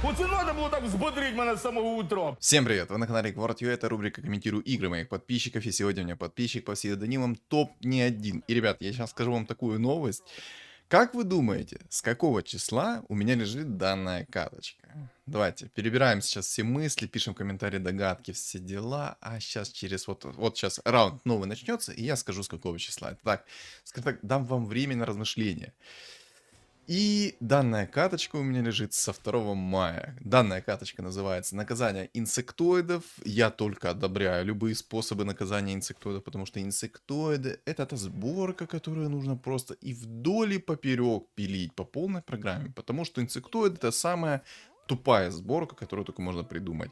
Оце надо було так взбодрить мене з самого утра. Всем привет, вы на канале Гвардию, это рубрика «Комментирую игры моих подписчиков», и сегодня у меня подписчик по псевдонимам топ не один. И, ребят, я сейчас скажу вам такую новость. Как вы думаете, с какого числа у меня лежит данная карточка? Давайте, перебираем сейчас все мысли, пишем комментарии, догадки, все дела, а сейчас через вот сейчас раунд новый начнется, и я скажу, с какого числа. Это так, скажем так, дам вам время на размышление. И данная карточка у меня лежит со 2 мая. Данная карточка называется «Наказание инсектоидов». Я только одобряю любые способы наказания инсектоидов, потому что инсектоиды — это та сборка, которую нужно просто и вдоль и поперек пилить по полной программе. Потому что инсектоид — это самая тупая сборка, которую только можно придумать.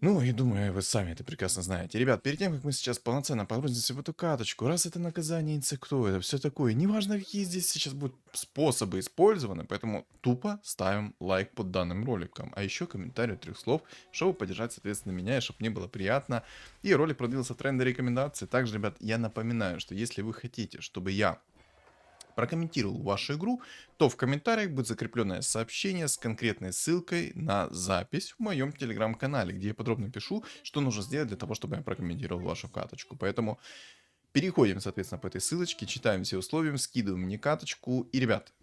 Ну, и думаю, вы сами это прекрасно знаете. Ребят, перед тем, как мы сейчас полноценно погрузимся в эту карточку, раз это наказание инсектоида, все такое, неважно, какие здесь сейчас будут способы использованы, поэтому тупо ставим лайк под данным роликом. А еще комментарий 3 слов, чтобы поддержать, соответственно, меня, и чтобы мне было приятно. И ролик продлился в тренде рекомендаций. Также, ребят, я напоминаю, что если вы хотите, чтобы я прокомментировал вашу игру, то в комментариях будет закрепленное сообщение с конкретной ссылкой на запись в моем телеграм-канале, где я подробно пишу, что нужно сделать для того, чтобы я прокомментировал вашу карточку. Поэтому переходим, соответственно, по этой ссылочке, читаем все условия, скидываем мне карточку. И, ребят,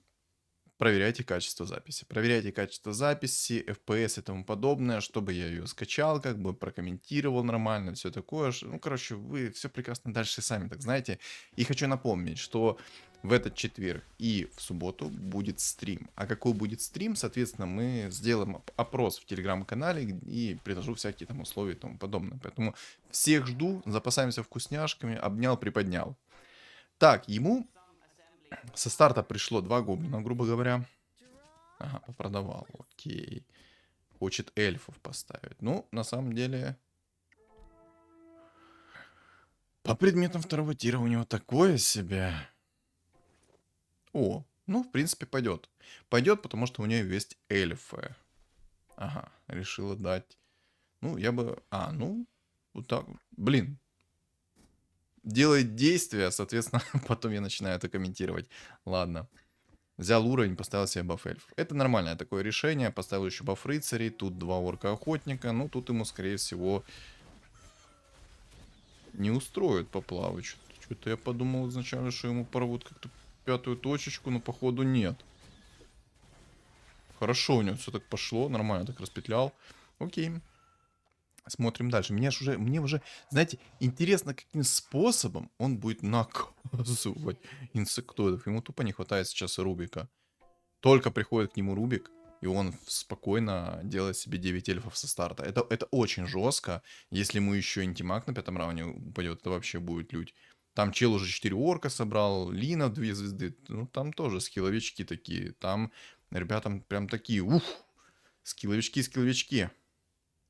проверяйте качество записи. Проверяйте качество записи, FPS и тому подобное, чтобы я ее скачал, как бы прокомментировал нормально, все такое. Ну, короче, вы все прекрасно дальше сами так знаете. И хочу напомнить, что в этот четверг и в субботу будет стрим. А какой будет стрим, соответственно, мы сделаем опрос в телеграм-канале и предложу всякие там условия и тому подобное. Поэтому всех жду, запасаемся вкусняшками, обнял, приподнял. Так, ему со старта пришло 2 гоблина, грубо говоря. Ага, попродавал, окей. Хочет эльфов поставить. Ну, на самом деле, по предметам 2-го тира у него такое себе. О, ну, в принципе, пойдет. Пойдет, потому что у нее есть эльфы. Ага, решила дать. Ну, я бы... ну, вот так. Блин. Делает действия, соответственно, потом я начинаю это комментировать. Ладно. Взял уровень, поставил себе баф эльф. Это нормальное такое решение. Поставил еще баф рыцарей. Тут 2 орка-охотника. Ну, тут ему, скорее всего, не устроит поплавать. Что-то я подумал изначально, что ему порвут как-то 5-ю точечку, но походу нет. Хорошо у него все так пошло. Нормально так распетлял. Окей. Смотрим дальше. Мне уже, знаете, интересно, каким способом он будет наказывать инсектоидов. Ему тупо не хватает сейчас Рубика. Только приходит к нему Рубик, и он спокойно делает себе 9 эльфов со старта. Это очень жестко. Если ему еще антимаг на 5-м раунде упадет, это вообще будет лють. Там чел уже 4 орка собрал, Лина 2 звезды. Ну, там тоже скилловички такие. Там ребятам прям такие, ух, скилловички.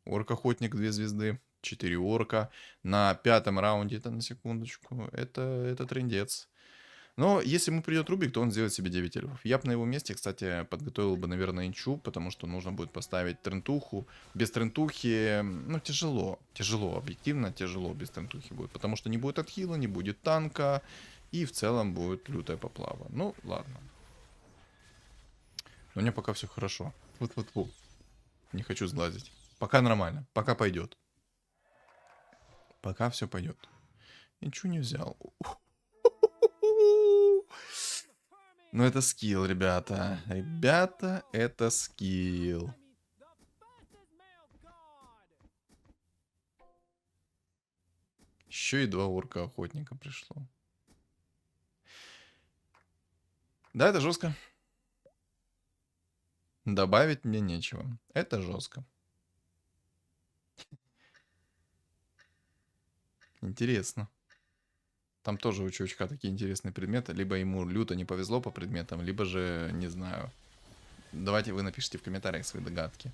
Орк-охотник 2 звезды, 4 орка. На 5-м раунде, это на секундочку, это трындец. Но если ему придет Рубик, то он сделает себе 9 эльфов. Я бы на его месте, кстати, подготовил бы, наверное, инчу, потому что нужно будет поставить трентуху. Без трентухи, ну, тяжело. Тяжело, объективно тяжело без трентухи будет. Потому что не будет отхила, не будет танка. И в целом будет лютая поплава. Ну, ладно. Но у меня пока все хорошо. Вот. Не хочу сглазить. Пока нормально. Пока пойдет. Пока все пойдет. Ничего не взял. Ну, это скилл, ребята. Ребята, это скилл. Еще и 2 орка-охотника пришло. Да, это жестко. Добавить мне нечего. Это жестко. Интересно. Там тоже у чувачка такие интересные предметы. Либо ему люто не повезло по предметам, либо же, не знаю. Давайте вы напишите в комментариях свои догадки.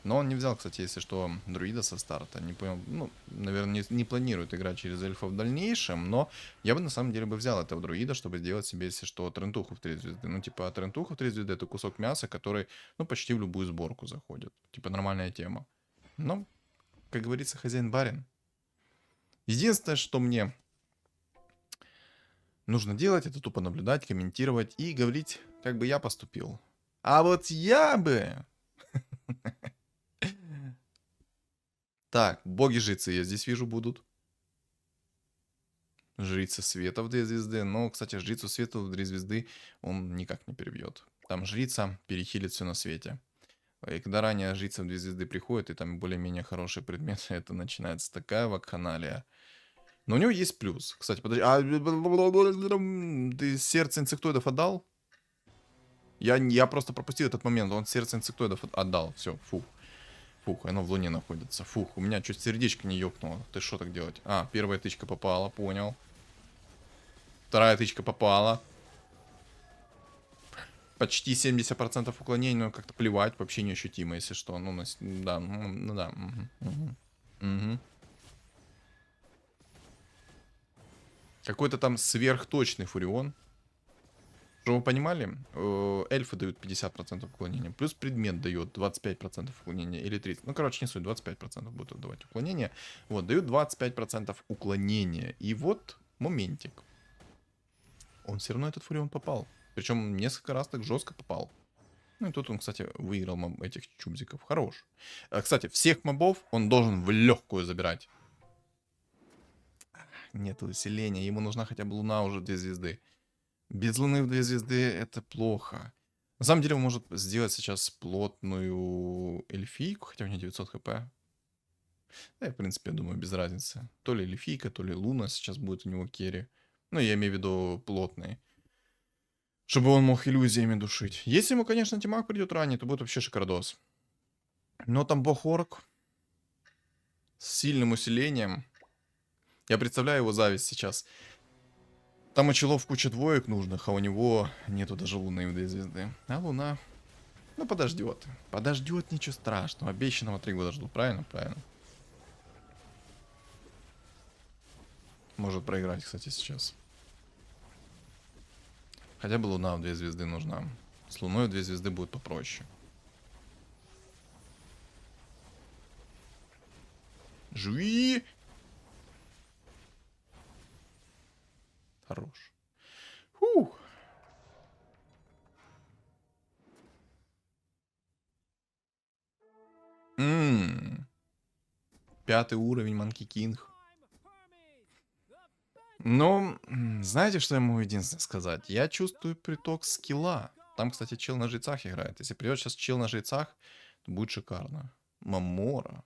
Но он не взял, кстати, если что, друида со старта. Не понял, ну, наверное, не планирует играть через эльфа в дальнейшем. Но я бы на самом деле взял этого друида, чтобы сделать себе, если что, трентуху в 3 звезды. Ну, типа, трентуха в 3 звезды — это кусок мяса, который, ну, почти в любую сборку заходит. Типа, нормальная тема. Но, как говорится, хозяин-барин. Единственное, что мне нужно делать, это тупо наблюдать, комментировать и говорить, как бы я поступил. А вот я бы Так, боги-жрецы я здесь вижу будут. Жрица света в 2 звезды. Но, кстати, жрицу света в 2 звезды он никак не перебьет. Там жрица перехилит все на свете. И когда ранее жрица в 2 звезды приходит, и там более-менее хорошие предметы, это начинается такая вакханалия. Но у него есть плюс. Кстати, подожди. Ты сердце инсектоидов отдал? Я просто пропустил этот момент. Он сердце инсектоидов отдал. Все, фух. Фух, оно в луне находится. Фух, у меня чуть сердечко не ёкнуло. Ты что так делать? А, первая тычка попала, понял. Вторая тычка попала. Почти 70% уклонений, но как-то плевать, вообще неощутимо, если что. Ну, да, ну да. Угу. Какой-то там сверхточный фурион. Чтобы вы понимали, эльфы дают 50% уклонения, плюс предмет дает 25% уклонения или 30%. Ну, короче, не суть, 25% будут давать уклонения. Вот, дают 25% уклонения. И вот моментик. Он все равно этот фурион попал. Причем несколько раз так жестко попал. Ну и тут он, кстати, выиграл этих чубзиков. Хорош. Кстати, всех мобов он должен в легкую забирать. Нет усиления. Ему нужна хотя бы луна уже 2 звезды. Без луны в 2 звезды это плохо. На самом деле он может сделать сейчас плотную эльфийку, хотя у него 900 хп. Да, в принципе, я думаю, без разницы. То ли эльфийка, то ли луна сейчас будет у него керри. Ну, я имею в виду плотный. Чтобы он мог иллюзиями душить. Если ему, конечно, Тимак придет ранее, то будет вообще шикардос. Но там бог-орк с сильным усилением. Я представляю его зависть сейчас. Там у челов куча двоек нужных, а у него нету даже луны в 2 звезды. А луна... Ну, подождет. Подождет, ничего страшного. Обещанного 3 года жду. Правильно? Правильно. Может проиграть, кстати, сейчас. Хотя бы луна в 2 звезды нужна. С луной в 2 звезды будет попроще. Жуи! Хорош. Фух. Пятый уровень Monkey King. Ну, знаете, что я могу единственное сказать? Я чувствую приток скилла. Там, кстати, чел на жрецах играет. Если придет сейчас чел на жрецах, то будет шикарно. Мамора.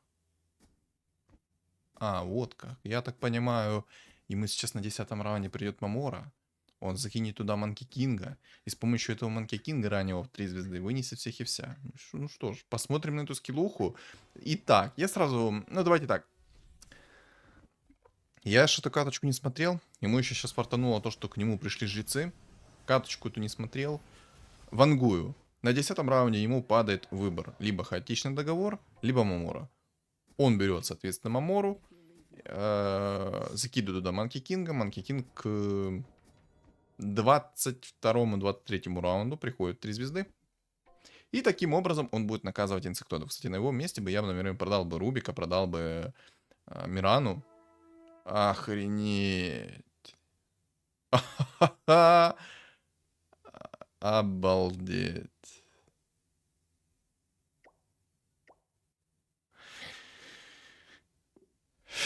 А, вот как. Я так понимаю, ему сейчас на 10-м раунде придет Мамора. Он закинет туда Манки Кинга. И с помощью этого Манки Кинга раннего в 3 звезды вынесет всех и вся. Ну что ж, посмотрим на эту скиллуху. Итак, я сразу... Ну, давайте так. Я что-то каточку не смотрел. Ему еще сейчас фартануло то, что к нему пришли жрецы. Каточку эту не смотрел. Вангую. На 10-м раунде ему падает выбор. Либо хаотичный договор, либо Мамора. Он берет, соответственно, Мамору. Закидываю туда Манки Кинга. Манки Кинг к 22-му, 23-му раунду приходит 3 звезды. И таким образом он будет наказывать инсектоидов. Кстати, на его месте бы я, наверное, продал бы Рубика, продал бы Мирану. Охренеть. Обалдеть.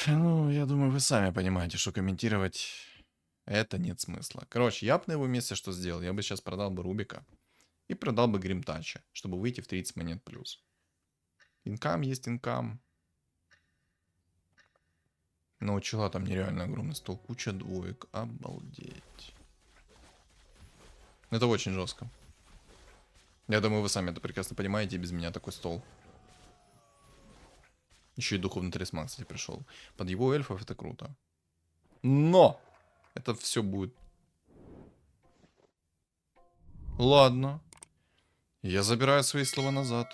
Ну, я думаю, вы сами понимаете, что комментировать это нет смысла. Короче, я бы на его месте что сделал? Я бы сейчас продал бы Рубика и продал бы Гримтача, чтобы выйти в 30 монет плюс. Инкам есть инкам. Но у чела там нереально огромный стол. Куча двоек. Обалдеть. Это очень жестко. Я думаю, вы сами это прекрасно понимаете, и без меня такой стол. Еще и духовный талисман, кстати, пришел. Под его эльфов это круто. Но! Это все будет... Ладно. Я забираю свои слова назад.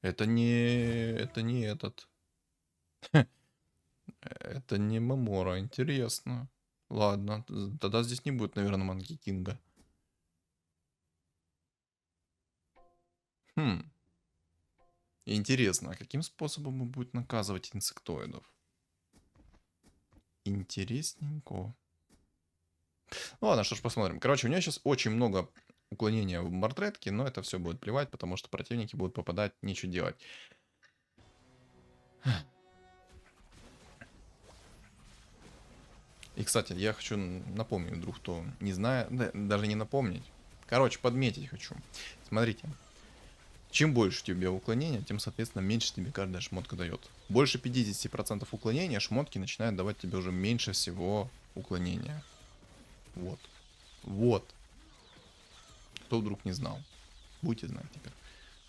Это не этот. Это не Мамора, интересно. Ладно, тогда здесь не будет, наверное, Манки Кинга. Интересно, а каким способом он будет наказывать инсектоидов? Интересненько. Ну ладно, что ж, посмотрим. Короче, у него сейчас очень много уклонение в мортретке, но это все будет плевать, потому что противники будут попадать, нечего делать. И, кстати, я хочу напомнить, вдруг кто не знает, даже не напомнить. Короче, подметить хочу. Смотрите. Чем больше у тебя уклонения, тем, соответственно, меньше тебе каждая шмотка дает. Больше 50% уклонения шмотки начинают давать тебе уже меньше всего уклонения. Вот. Вот. Кто вдруг не знал. Будете знать теперь.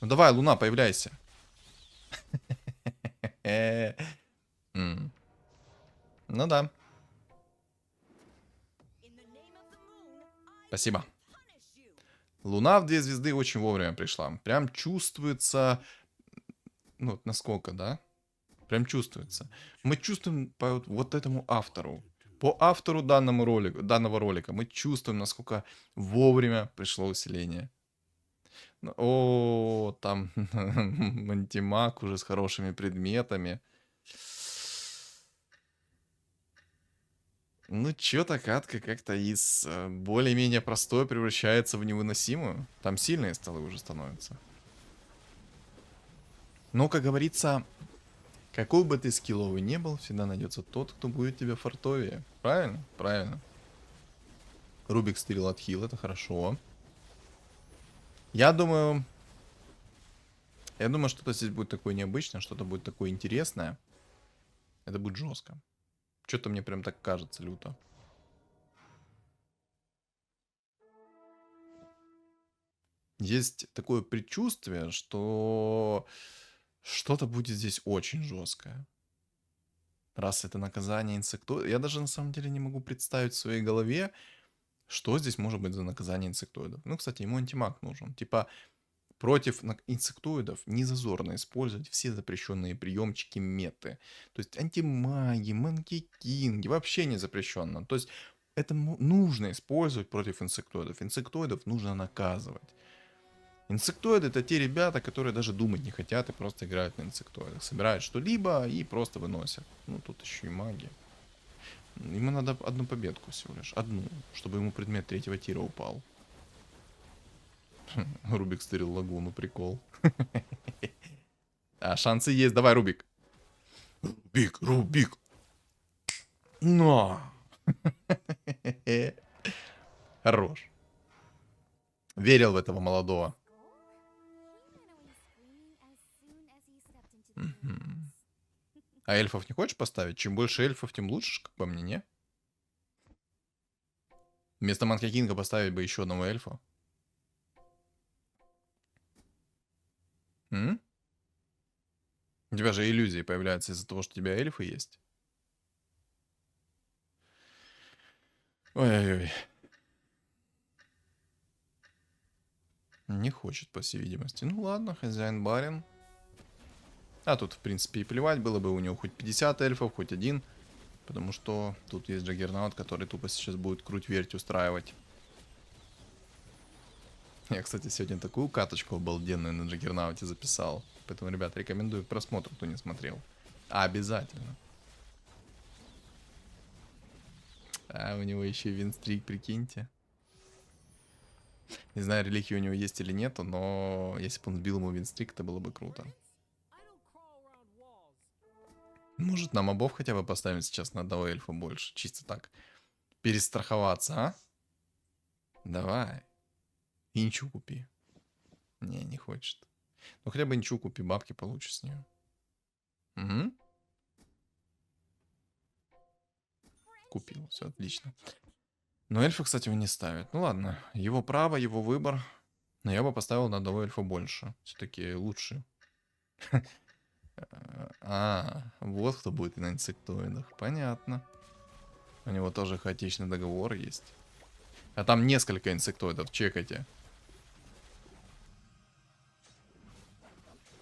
Ну давай, Луна, появляйся. Ну да. Спасибо. Луна в 2 звезды очень вовремя пришла. Прям чувствуется... Ну, вот насколько, да? Прям чувствуется. Мы чувствуем по вот этому автору. По автору данного ролика мы чувствуем, насколько вовремя пришло усиление. О, там антимаг уже с хорошими предметами. Ну, чё-то катка как-то из более-менее простой превращается в невыносимую. Там сильные столы уже становятся. Но, как говорится, какой бы ты скилловый не был, всегда найдется тот, кто будет тебе фартовее. Правильно? Правильно. Рубик стырил от хил, это хорошо. Я думаю, что-то здесь будет такое необычное, что-то будет такое интересное. Это будет жестко. Что-то мне прям так кажется люто. Есть такое предчувствие, что что-то будет здесь очень жесткое. Раз это наказание инсектоида... Я даже на самом деле не могу представить в своей голове, что здесь может быть за наказание инсектоидов. Ну, кстати, ему антимаг нужен. Типа, против инсектоидов не зазорно использовать все запрещенные приемчики меты. То есть антимаги, манкикинги, вообще не запрещенно. То есть это нужно использовать против инсектоидов. Инсектоидов нужно наказывать. Инсектоиды это те ребята, которые даже думать не хотят и просто играют на инсектоидах. Собирают что-либо и просто выносят. Ну, тут еще и магия. Ему надо одну победку всего лишь. Одну, чтобы ему предмет 3-го тира упал. Рубик стырил лагуну, прикол. А шансы есть, давай, Рубик. Рубик. Но. Хорош. Верил в этого молодого. А эльфов не хочешь поставить? Чем больше эльфов, тем лучше, как по мне, не? Вместо Манка Кинга поставить бы еще одного эльфа. М? У тебя же иллюзии появляются из-за того, что у тебя эльфы есть. Ой-ой-ой. Не хочет, по всей видимости. Ну ладно, хозяин-барин. А тут, в принципе, и плевать было бы у него хоть 50 эльфов, хоть один. Потому что тут есть Джаггернаут, который тупо сейчас будет круть-верть устраивать. Я, кстати, сегодня такую каточку обалденную на Джаггернауте записал. Поэтому, ребят, рекомендую к просмотру, кто не смотрел. Обязательно. А у него еще и винстрик, прикиньте. Не знаю, реликвии у него есть или нету, но если бы он сбил ему винстрик, это было бы круто. Может, нам мобов хотя бы поставим сейчас на одного эльфа больше? Чисто так. Перестраховаться, а? Давай. И ничего купи. Не хочет. Ну хотя бы ничего купи, бабки получишь с нее. Угу. Купил, все отлично. Но эльфа, кстати, он не ставит. Ну ладно, его право, его выбор. Но я бы поставил на одного эльфа больше. Все-таки лучше. Вот кто будет на инсектоидах. Понятно. У него тоже хаотичный договор есть. А там несколько инсектоидов, чекайте.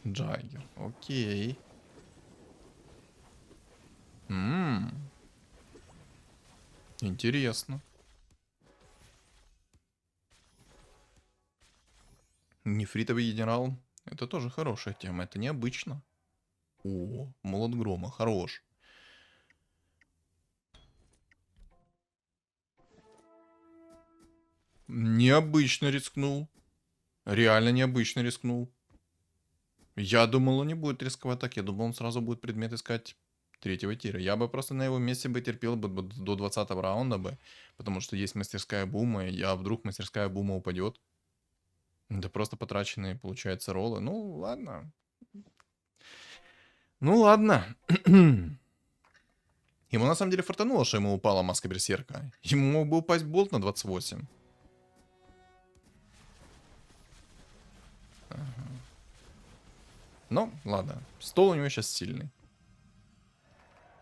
Джаггер, окей. Интересно. Нефритовый генерал. Это тоже хорошая тема, это необычно. О, молот грома, хорош. Необычно рискнул. Реально необычно рискнул. Я думал, он не будет рисковать так. Я думал, он сразу будет предмет искать третьего тира. Я бы просто на его месте бы терпел бы до 20-го раунда бы. Потому что есть мастерская бума. А вдруг мастерская бума упадет? Это просто потраченные, получается, роллы. Ну, ладно. Ну, ладно. Ему на самом деле фартануло, что ему упала маска берсерка. Ему мог бы упасть болт на 28. Ну, ладно. Стол у него сейчас сильный.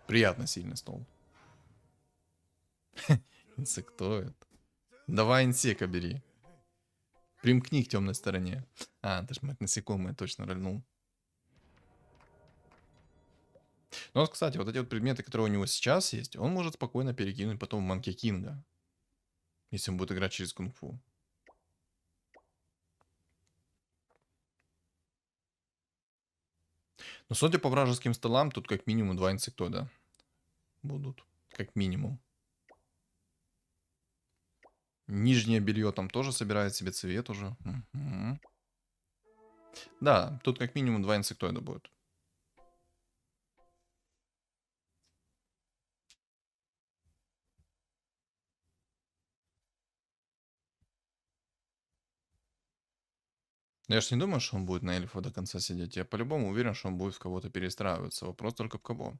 Приятно сильный стол. Инсектоид. Давай инсека бери. Примкни к темной стороне. А, ты ж мать насекомое точно рольнул. Ну вот, кстати, вот эти вот предметы, которые у него сейчас есть, он может спокойно перекинуть потом в Манки Кинга. Если он будет играть через кунг-фу. Но судя по вражеским столам, тут как минимум 2 инсектоида будут. Как минимум. Нижнее белье там тоже собирает себе цвет уже. Мгм. Да, тут как минимум 2 инсектоида будет. Я ж не думаю, что он будет на эльфа до конца сидеть. Я по-любому уверен, что он будет в кого-то перестраиваться. Вопрос только в кого.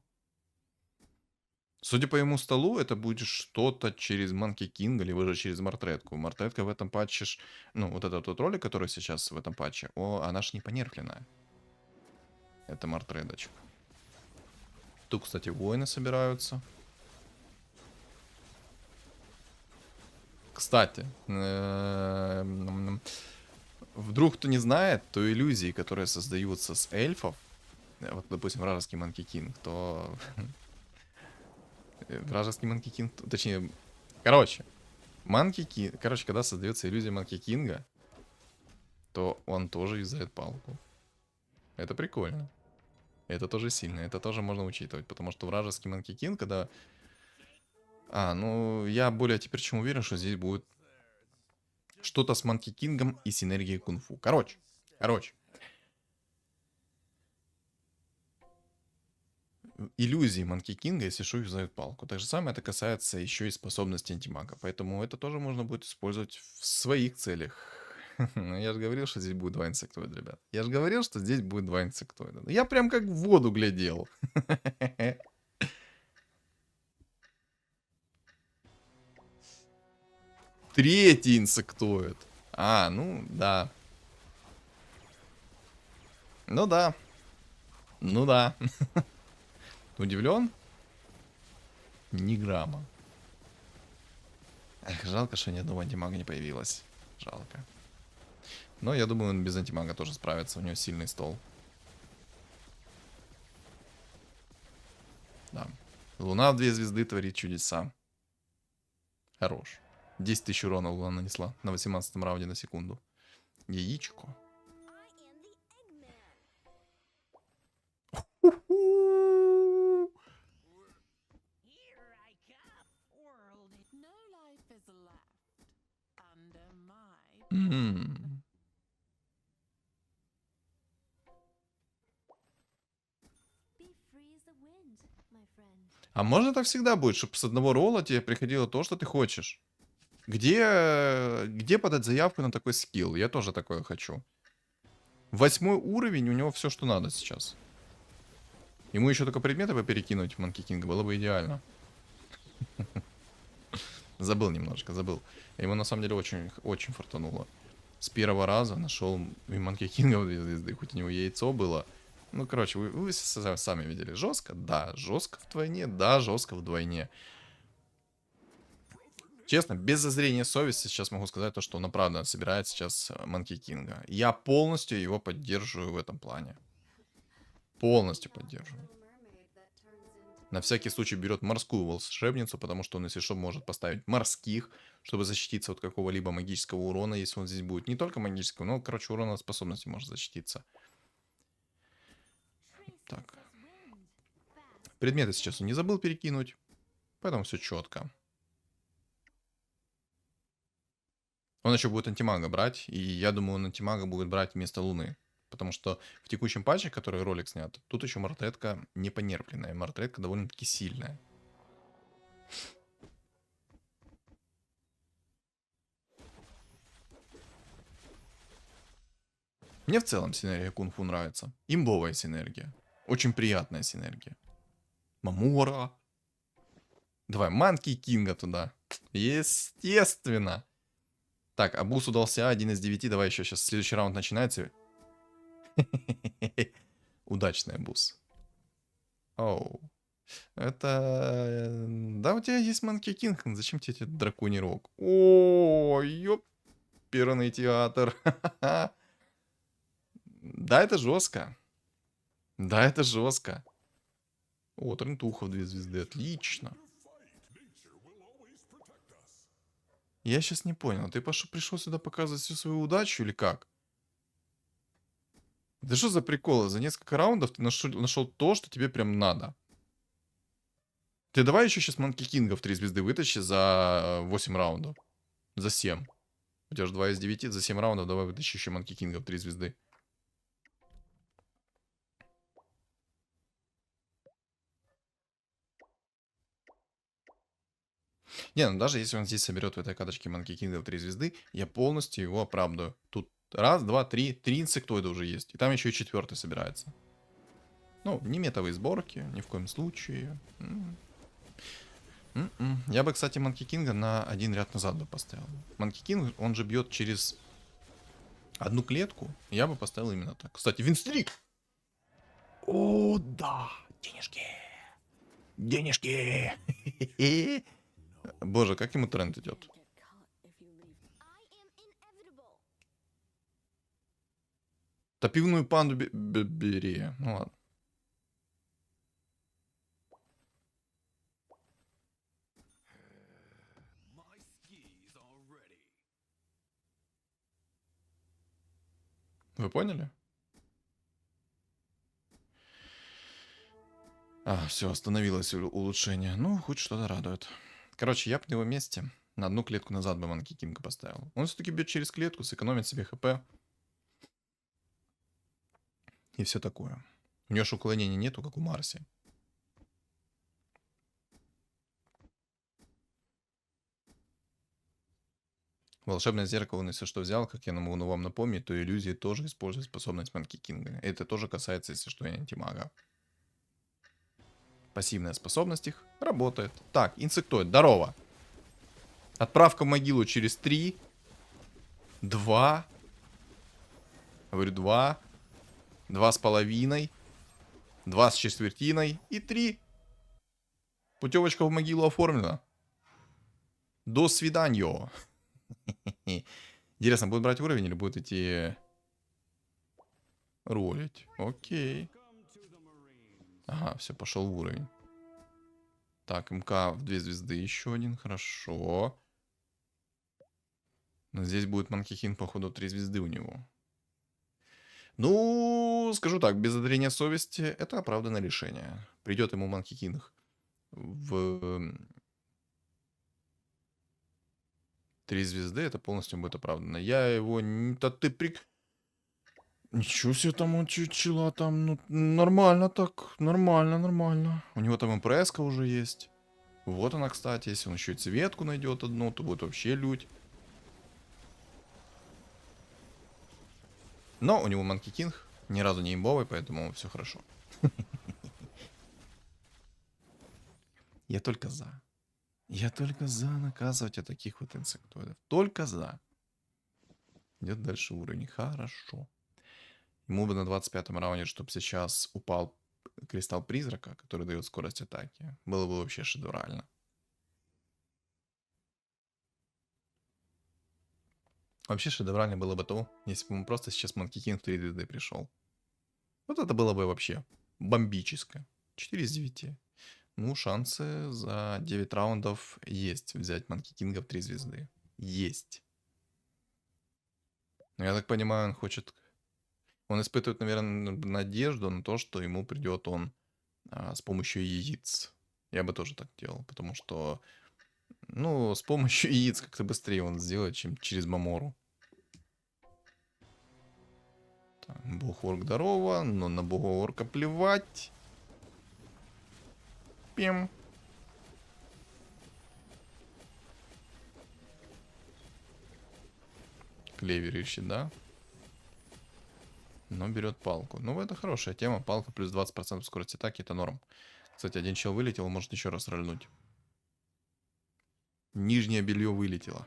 Судя по ему столу, это будет что-то через Манки Кинга, либо же через Мартретку. Мартретка в этом патче, ну, вот этот вот ролик, который сейчас в этом патче, она ж не понерфленная. Это Мартредочка. Тут, кстати, воины собираются. Кстати, вдруг кто не знает, то иллюзии, которые создаются с эльфов, вот, допустим, вражеский Манки Кинг, то вражеский Манки Кинг, точнее, короче, Манки Кинг, короче, когда создается иллюзия Манки Кинга, то он тоже юзает палку. Это прикольно. Это тоже сильно, это тоже можно учитывать, потому что вражеский Манки Кинг, когда... ну, я более теперь чем уверен, что здесь будет что-то с Манки Кингом и синергией кунг-фу. Короче. Иллюзии Манки Кинга, если что, юзают палку. Так же самое это касается еще и способности антимага. Поэтому это тоже можно будет использовать в своих целях. Я же говорил, что здесь будет 2 инсектоида, ребят. Я же говорил, что здесь будет 2 инсектоида. Я прям как в воду глядел. Третий инсектоид. Ну, да. Ну да. Ну да. Удивлен? Ни грамма. Эх, жалко, что ни одного антимага не появилось. Жалко. Но я думаю, он без антимага тоже справится. У него сильный стол. Да. Луна в 2 звезды творит чудеса. Хорош. 10 тысяч урона Луна нанесла на 18 раунде на секунду. Яичко. М. А можно так всегда будет, чтобы с одного ролла тебе приходило то, что ты хочешь? Где подать заявку на такой скилл? Я тоже такое хочу. 8 уровень, у него все, что надо сейчас. Ему еще только предметы бы перекинуть в Манки Кинга, было бы идеально. Забыл немножко, забыл. Ему на самом деле очень, очень фартануло. С первого раза нашел и Манки Кинга в 2 звезды, хоть у него яйцо было. Ну, короче, вы сами видели. Жестко? Да. Жестко вдвойне? Да, жестко вдвойне. Честно, без зазрения совести сейчас могу сказать то, что он правда собирает сейчас Манки Кинга. Я полностью его поддерживаю в этом плане. Полностью поддерживаю. На всякий случай берет морскую волшебницу, потому что он, если что, может поставить морских, чтобы защититься от какого-либо магического урона, если он здесь будет. Не только магического, но, короче, урона от способности может защититься. Так. Предметы сейчас он не забыл перекинуть, поэтому все четко. Он еще будет антимага брать, и я думаю, он антимага будет брать вместо Луны. Потому что в текущем патче, который ролик снят, тут еще мартретка не понерпленная. Мартретка довольно-таки сильная. Мне в целом синергия кунг-фу нравится. Имбовая синергия. Очень приятная синергия. Мамора. Давай, Манки Кинга туда. Естественно. Так, Абус удался, 1 из 9. Давай еще сейчас следующий раунд начинается. Удачный Абус. Оу. Это... Да, у тебя есть Манки Кинг. Зачем тебе этот драконий рог? О, ёперный театр. Да, это жестко. Да, это жестко. О, Трентуха в 2 звезды. Отлично. Я сейчас не понял. Ты пришел сюда показывать всю свою удачу или как? Да что за приколы? За несколько раундов ты нашел то, что тебе прям надо. Ты давай еще сейчас Манки Кинга в 3 звезды вытащи за 8 раундов. За 7. У тебя же 2 из 9. За 7 раундов давай вытащи еще Манки Кинга в 3 звезды. Не, ну даже если он здесь соберет в этой каточке Манки Кинга в 3 звезды, я полностью его оправдываю. Тут раз, два, три. 3 инсектоида уже есть. И там еще и 4-й собирается. Ну, не метовые сборки, ни в коем случае. Я бы, кстати, Манки Кинга на один ряд назад бы поставил. Манки Кинг, он же бьет через одну клетку. Я бы поставил именно так. Кстати, Винстрик! О, да! Денежки! Денежки! Боже, как ему тренд идет. Топивную панду бери. Ну ладно. Вы поняли? Все, остановилось улучшение. Ну, хоть что-то радует. Короче, я бы на его месте на одну клетку назад бы Манки Кинга поставил. Он все-таки бьет через клетку, сэкономит себе хп. И все такое. У него же уклонения нету, как у Марси. Волшебное зеркало, он если что взял, как я могу вам напомнить, то иллюзии тоже используют способность Манки Кинга. Это тоже касается, если что, и антимага. Пассивная способность их работает. Так, инсектоид, здорово. Отправка в могилу через 3, 2, говорю 2, 2,5, 2 с четвертиной и 3. Путевочка в могилу оформлена. До свидания. Интересно, будет брать уровень или будет идти ролить? Окей. Ага, все, пошел в уровень. Так, МК в 2 звезды еще один, хорошо. Но здесь будет Манкихин, походу, 3 звезды у него. Ну, скажу так, без зрения совести, это оправданное решение. Придет ему Манкихин в 3 звезды, это полностью будет оправдано. Я его... Да ты Ничего себе там он чила там, ну, нормально так, нормально, нормально. У него там МПС-ка уже есть. Вот она, кстати, если он еще и цветку найдет одну, то будет вообще лють. Но у него Манки Кинг ни разу не имбовый, поэтому все хорошо. Я только за. Я только за наказывать от таких вот инсектоидов. Только за. Идет дальше уровень. Хорошо. Ему бы на 25-м раунде, чтобы сейчас упал кристалл призрака, который дает скорость атаки. Было бы вообще шедеврально. Вообще шедеврально было бы то, если бы ему просто сейчас Манки Кинг в 3 звезды пришел. Вот это было бы вообще бомбическое. 4 из 9. Ну, шансы за 9 раундов есть взять Манки Кинга в 3 звезды. Есть. Но я так понимаю, он хочет... Он испытывает, наверное, надежду на то, что ему придет он с помощью яиц. Я бы тоже так делал, потому что Ну, с помощью яиц как-то быстрее он сделает, чем через Мамору. Так, бог-орк здорово, но на бога-орка плевать. Пим. Клевер ищет, да? Но берет палку. Ну, это хорошая тема. Палка плюс 20% скорость атаки, это норм. Кстати, один чел вылетел, может еще раз рольнуть. Нижнее белье вылетело.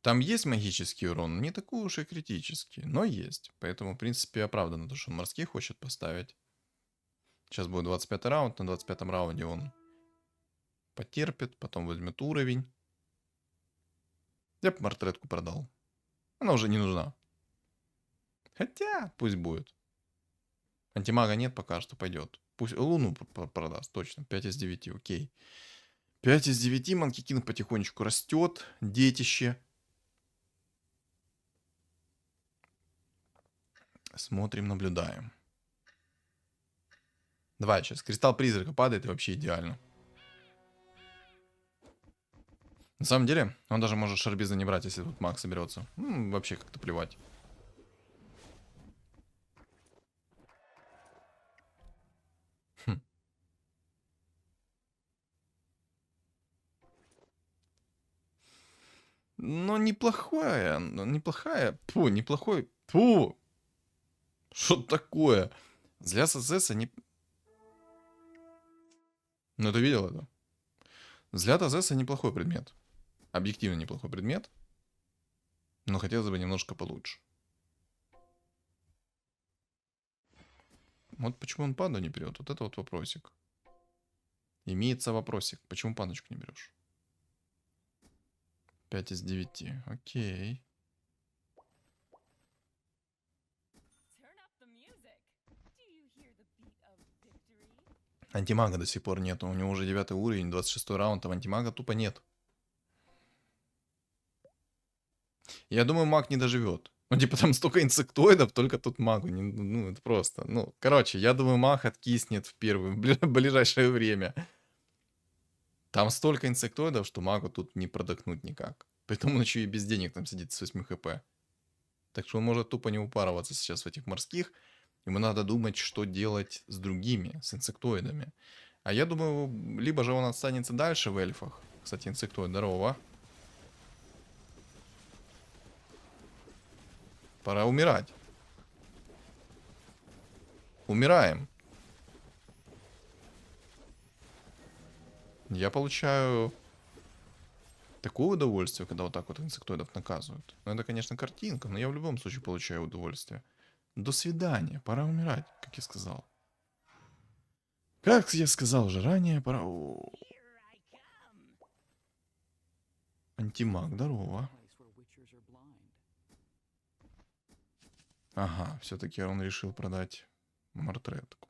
Там есть магический урон, не такой уж и критический, но есть. Поэтому, в принципе, оправдано то, что он морских хочет поставить. Сейчас будет 25 раунд, на 25 раунде он потерпит, потом возьмет уровень. Я бы мартретку продал. Она уже не нужна. Хотя, пусть будет. Антимага нет пока что, пойдет. Пусть Луну продаст, точно. 5 из 9, окей. 5 из 9, Манкикин потихонечку растет. Детище. Смотрим, наблюдаем. Давай, сейчас кристалл призрака падает и вообще идеально. На самом деле, он даже может шарбиза не брать, если тут маг соберется. Ну, вообще как-то плевать. Хм. Но неплохая. Фу, неплохой. Фу. Что такое? Для ССС не... Ну, ты видел это? Взгляд Азеса неплохой предмет. Объективно неплохой предмет. Но хотелось бы немножко получше. Вот почему он панду не берет? Вот это вот вопросик. Имеется вопросик. Почему пандочку не берешь? 5 из 9. Окей. Антимага до сих пор нет. У него уже 9 уровень, 26 раунд, а антимага тупо нет. Я думаю, маг не доживет. Ну, типа, там столько инсектоидов, только тут магу. Ну, это просто. Ну, короче, я думаю, маг откиснет в ближайшее время. Там столько инсектоидов, что магу тут не продохнуть никак. Поэтому он еще и без денег там сидит с 8 хп. Так что он может тупо не упарываться сейчас в этих морских. Ему надо думать, что делать с другими, с инсектоидами. А я думаю, либо же он останется дальше в эльфах. Кстати, инсектоид, здорово. Пора умирать. Умираем. Я получаю такое удовольствие, когда вот так вот инсектоидов наказывают. Ну, это, конечно, картинка, но я в любом случае получаю удовольствие. До свидания, пора умирать, как я сказал. Как я сказал уже ранее, пора... Антимаг, здорово. Ага, все-таки он решил продать мартретку.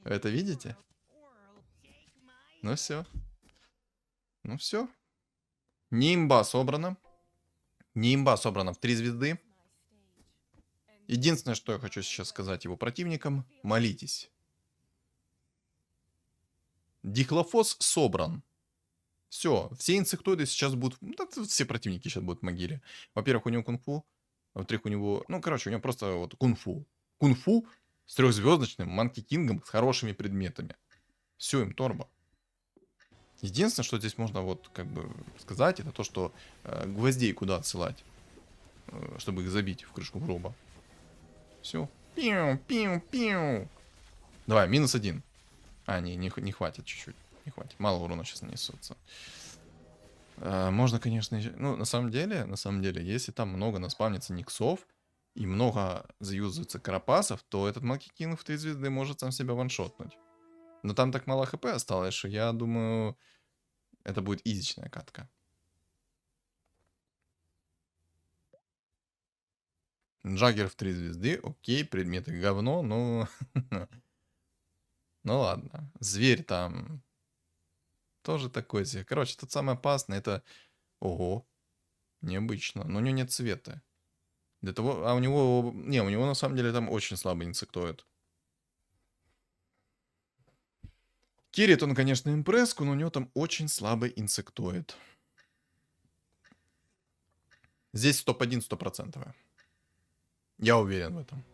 Это видите? Ну все. Ну все. Нимба собрано. Нимба собрано в 3 звезды. Единственное, что я хочу сейчас сказать его противникам, молитесь. Дихлофос собран. Все, все инсектоиды сейчас будут... Да, все противники сейчас будут в могиле. Во-первых, у него кунг-фу. Во-вторых, у него... Ну, короче, у него просто вот кунг-фу. Кунг-фу с 3-звездочным Манки Кингом с хорошими предметами. Все, им торба. Единственное, что здесь можно вот как бы сказать, это то, что гвоздей куда отсылать, чтобы их забить в крышку гроба. Все. Пиу, пиу, пиу. Давай, -1. А, не хватит чуть-чуть. Не хватит. Мало урона сейчас нанесутся. Можно, конечно, ну, на самом деле, если там много наспавнится никсов и много заюзается карапасов, то этот Манки Кинг в 3 звезды может сам себя ваншотнуть. Но там так мало хп осталось, что я думаю, это будет изичная катка. Джаггер в 3 звезды, окей, предметы говно, но... Ну ладно. Зверь там тоже такой себе. Короче, тут самое опасное это... Ого, необычно. Но у него нет цвета. Для того... А у него... Не, у него на самом деле там очень слабый инсектоид. Кирит он, конечно, импресску, но у него там очень слабый инсектоид. Здесь топ-1 100%. Я уверен в этом.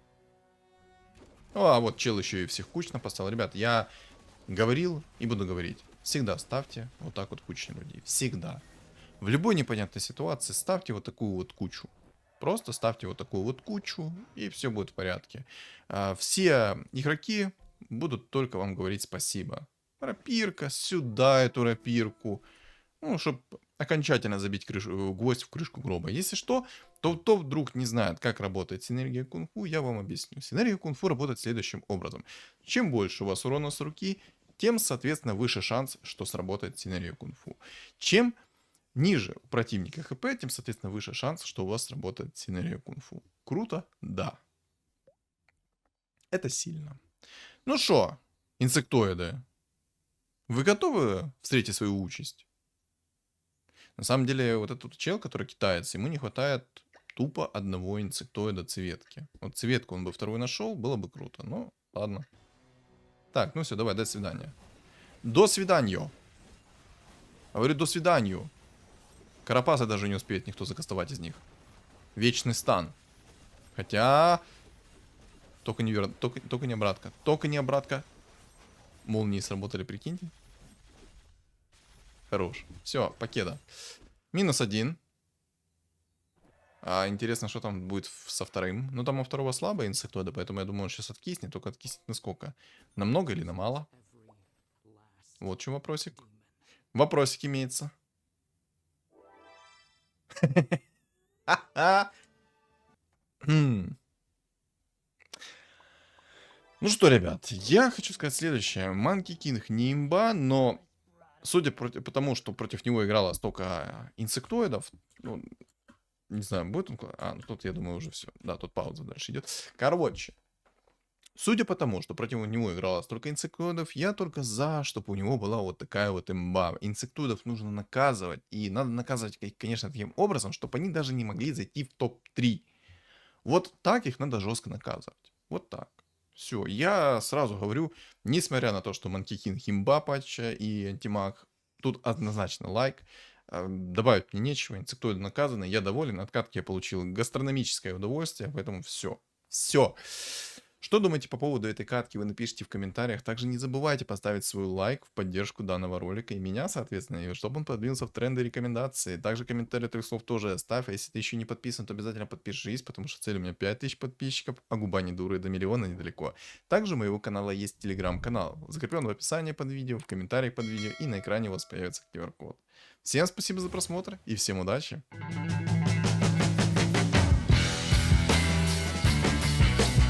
А вот чел еще и всех кучно поставил. Ребят, я говорил и буду говорить. Всегда ставьте вот так вот кучно людей. Всегда. В любой непонятной ситуации ставьте вот такую вот кучу. Просто ставьте вот такую вот кучу, и все будет в порядке. Все игроки будут только вам говорить спасибо. Рапирка, сюда эту рапирку. Ну, чтобы окончательно забить гвоздь в крышку гроба. Если что, то кто вдруг не знает, как работает синергия кунг-фу, я вам объясню. Синергия кунг-фу работает следующим образом. Чем больше у вас урона с руки, тем, соответственно, выше шанс, что сработает синергия кунг-фу. Чем ниже у противника хп, тем, соответственно, выше шанс, что у вас сработает синергия кунг-фу. Круто? Да. Это сильно. Ну что, инсектоиды, вы готовы встретить свою участь? На самом деле, вот этот чел, который китаец, ему не хватает тупо одного инсектоида цветки. Вот цветку он бы второй нашел, было бы круто. Ну, ладно. Так, ну все, давай, до свидания. До свидания. Говорю, до свидания. Карапазы даже не успеет никто закастовать из них. Вечный стан. Хотя... Только не обратка. Только не обратка. Молнии сработали, прикиньте. Хорош. Все, покеда. -1. Интересно, что там будет со вторым. Ну, там у второго слабо инсектоида, поэтому я думаю, он сейчас откиснет. Только откиснет на сколько? На много или на мало? Вот в чем вопросик. Вопросик имеется. Ну что, ребят, я хочу сказать следующее. Monkey King не имба, но судя по тому, что против него играло столько инсектоидов, ну, не знаю, будет он... ну тут, я думаю, уже все. Да, тут пауза дальше идет. Короче, судя по тому, что против него играло столько инсектоидов, я только за, чтобы у него была вот такая вот имба. Инсектоидов нужно наказывать. И надо наказывать, конечно, таким образом, чтобы они даже не могли зайти в топ-3. Вот так их надо жестко наказывать. Вот так. Все, я сразу говорю, несмотря на то, что Monkey King имба патча и антимаг, тут однозначно лайк. Добавить мне нечего, инсектоиды наказаны, я доволен, от катки я получил гастрономическое удовольствие, поэтому все. Все. Что думаете по поводу этой катки, вы напишите в комментариях. Также не забывайте поставить свой лайк в поддержку данного ролика и меня, соответственно, и чтобы он подвинулся в тренды рекомендации. Также комментарий 3 слов тоже оставь, а если ты еще не подписан, то обязательно подпишись, потому что цель у меня 5000 подписчиков, а губа не дура и до миллиона недалеко. Также у моего канала есть телеграм-канал, закреплен в описании под видео, в комментариях под видео и на экране у вас появится QR-код. Всем спасибо за просмотр и всем удачи!